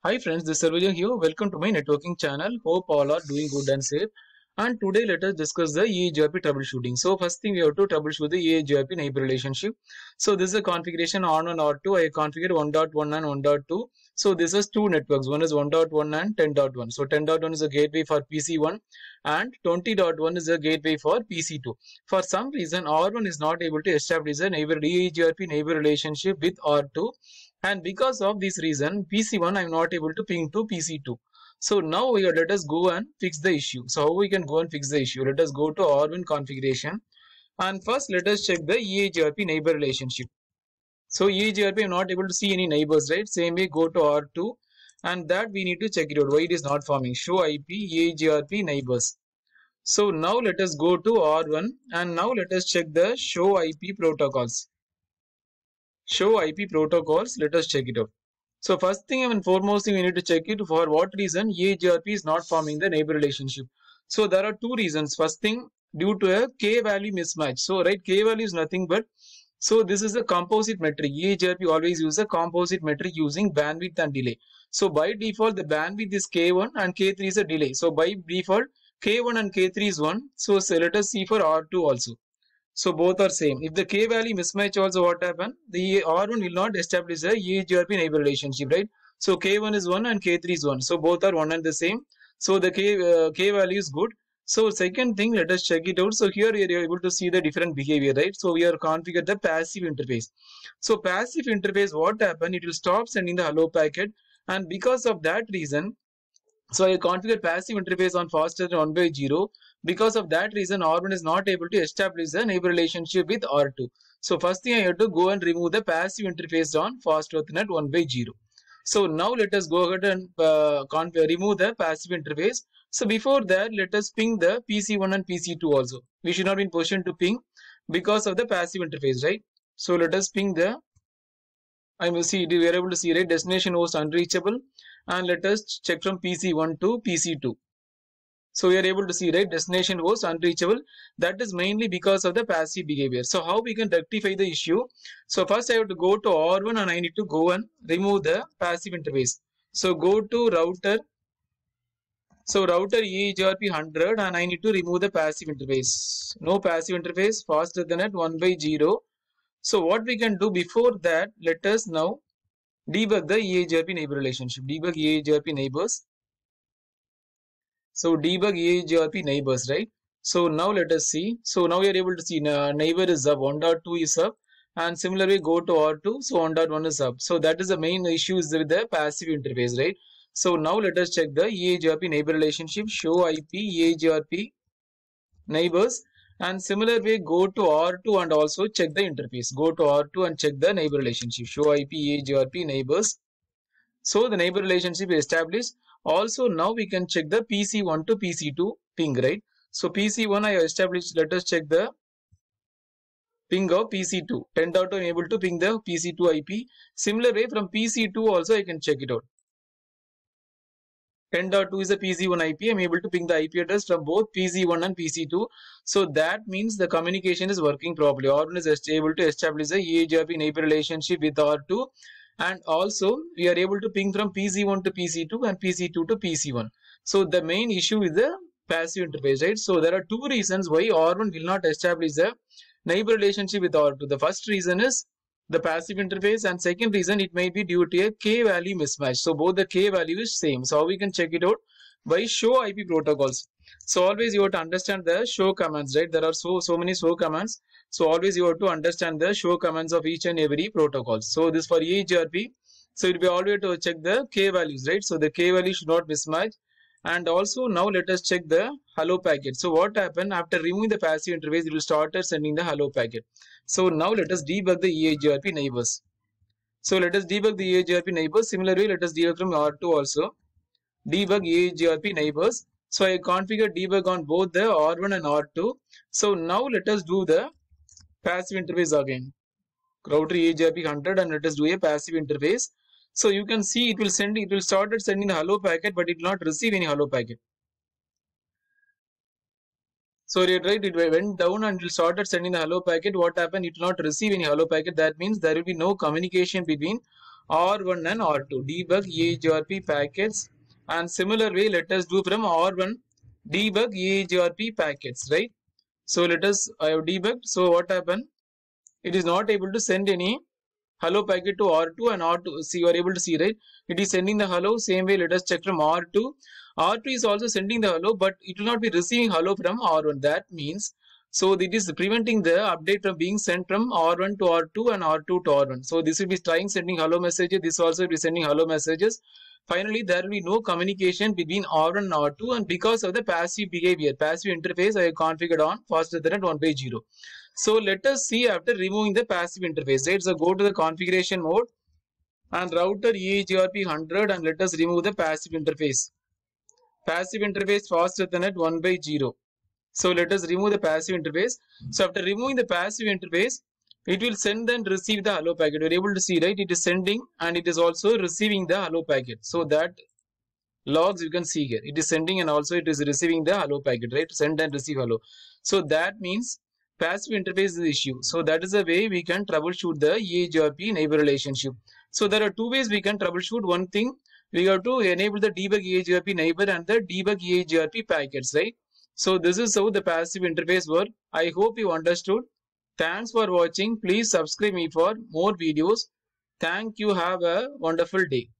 Hi friends, this is Sarvaja here. Welcome to my networking channel. Hope all are doing good and safe. And today let us discuss the EAGRP troubleshooting. So first thing we have to troubleshoot the EAGRP neighbor relationship. So this is a configuration on and R2. I configured 1.1 and 1.2. So this is two networks. One is 1.1 and 10.1. So 10.1 is a gateway for PC1 and 20.1 is a gateway for PC2. For some reason R1 is not able to establish a neighbor EAGRP neighbor relationship with R2. And because of this reason, PC1 I'm not able to ping to PC2. So now let us go and fix the issue. So how we can go and fix the issue? Let us go to R1 configuration and first let us check the EAGRP neighbor relationship. So EAGRP I'm not able to see any neighbors, right? Same way go to R2 and that we need to check it out. Why it is not forming? Show IP EAGRP neighbors. So now let us go to R1 and now let us check the show IP protocols. Show IP protocols, let us check it out. So first thing and foremost thing we need to check it for what reason EAGRP is not forming the neighbor relationship. So there are two reasons. First thing due to a k value mismatch. So right, k value is nothing but, so this is a composite metric. EAGRP always use a composite metric using bandwidth and delay. So by default the bandwidth is k1 and k3 is a delay. So by default k1 and k3 is 1. So let us see for R2 also. So both are same. If the k value mismatch also what happen? The R1 will not establish a EAGRP neighbor relationship, right? So k1 is 1 and k3 is 1. So both are one and the same. So the k value is good. So second thing, let us check it out. So here we are able to see the different behavior, right? So we are configured the passive interface. So passive interface, what happen? It will stop sending the hello packet, and because of that reason, so I configure passive interface on faster than 1 by 0. Because of that reason, R1 is not able to establish a neighbor relationship with R2. So first thing I have to go and remove the passive interface on fast Ethernet 1 by 0. So now let us go ahead and remove the passive interface. So before that, let us ping the PC1 and PC2 also. We should not be in position to ping because of the passive interface, right? So let us ping the, I will see, we are able to see, right, destination host unreachable, and let us check from PC1 to PC2. So we are able to see, right, destination host unreachable. That is mainly because of the passive behavior. So how we can rectify the issue? So first I have to go to R1 and I need to go and remove the passive interface. So go to router. So router EAGRP 100 and I need to remove the passive interface. No passive interface, faster than at 1 by 0. So what we can do before that, let us now debug the EAGRP neighbor relationship. Debug EAGRP neighbors. So debug EAGRP neighbors, right? So now let us see. So now we are able to see neighbor is up, 1.2 is up, and similarly go to R2, so 1.1 is up. So that is the main issue is with the passive interface, right? So now let us check the EAGRP neighbor relationship, show IP EAGRP neighbors, and similar way go to R2 and also check the interface. Go to R2 and check the neighbor relationship, show IP EAGRP neighbors. So the neighbor relationship is established. Also now we can check the PC1 to PC2 ping, right? So PC1 I established, let us check the ping of PC2. 10.2 I'm able to ping the PC2 IP. Similar way from PC2 also I can check it out. 10.2 is a PC1 IP. I'm able to ping the IP address from both PC1 and PC2. So that means the communication is working properly. R1 is able to establish a EAGRP neighbor relationship with R2. And also we are able to ping from PC1 to PC2 and PC2 to PC1. So the main issue is the passive interface, right? So there are two reasons why R1 will not establish a neighbor relationship with R2. The first reason is the passive interface, and second reason it may be due to a k value mismatch. So both the k value is same. So how we can check it out? By show IP protocols. So always you have to understand the show commands, right? There are so many show commands. So always you have to understand the show commands of each and every protocol. So this for EAGRP. So it will be always to check the k values, right? So the k value should not mismatch. And also now let us check the hello packet. So what happened after removing the passive interface, it will start sending the hello packet. So now let us debug the EAGRP neighbors. So let us debug the EAGRP neighbors. Similarly, let us debug from R2 also. Debug EAGRP neighbors. So I configure debug on both the R1 and R2. So now let us do the passive interface again. Router EAGRP 100 and let us do a passive interface. So you can see it will start sending the hello packet, but it will not receive any hello packet. So right, it went down and it started sending the hello packet. What happened? It will not receive any hello packet. That means there will be no communication between R1 and R2. Debug EAGRP packets. And similar way, let us do from R1 debug EAGRP packets, right? So let us, I have debugged. So what happened? It is not able to send any hello packet to R2 and R2. See, you are able to see, right? It is sending the hello. Same way, let us check from R2. R2 is also sending the hello, but it will not be receiving hello from R1. That means, so it is preventing the update from being sent from R1 to R2 and R2 to R1. So this will be trying sending hello messages. This also will be sending hello messages. Finally, there will be no communication between R1 and R2, and because of the passive behavior, passive interface I have configured on faster than 1/0. So let us see after removing the passive interface, right? So go to the configuration mode and router EAGRP 100 and let us remove the passive interface. Passive interface faster than 1/0. So let us remove the passive interface. So after removing the passive interface, it will send and receive the hello packet. You're able to see, right? It is sending and it is also receiving the hello packet. So that logs you can see here. It is sending and also it is receiving the hello packet, right? Send and receive hello. So that means passive interface is the issue. So that is the way we can troubleshoot the EAGRP neighbor relationship. So there are two ways we can troubleshoot. One thing, we have to enable the debug EAGRP neighbor and the debug EAGRP packets, right? So this is how the passive interface works. I hope you understood. Thanks for watching. Please subscribe me for more videos. Thank you. Have a wonderful day.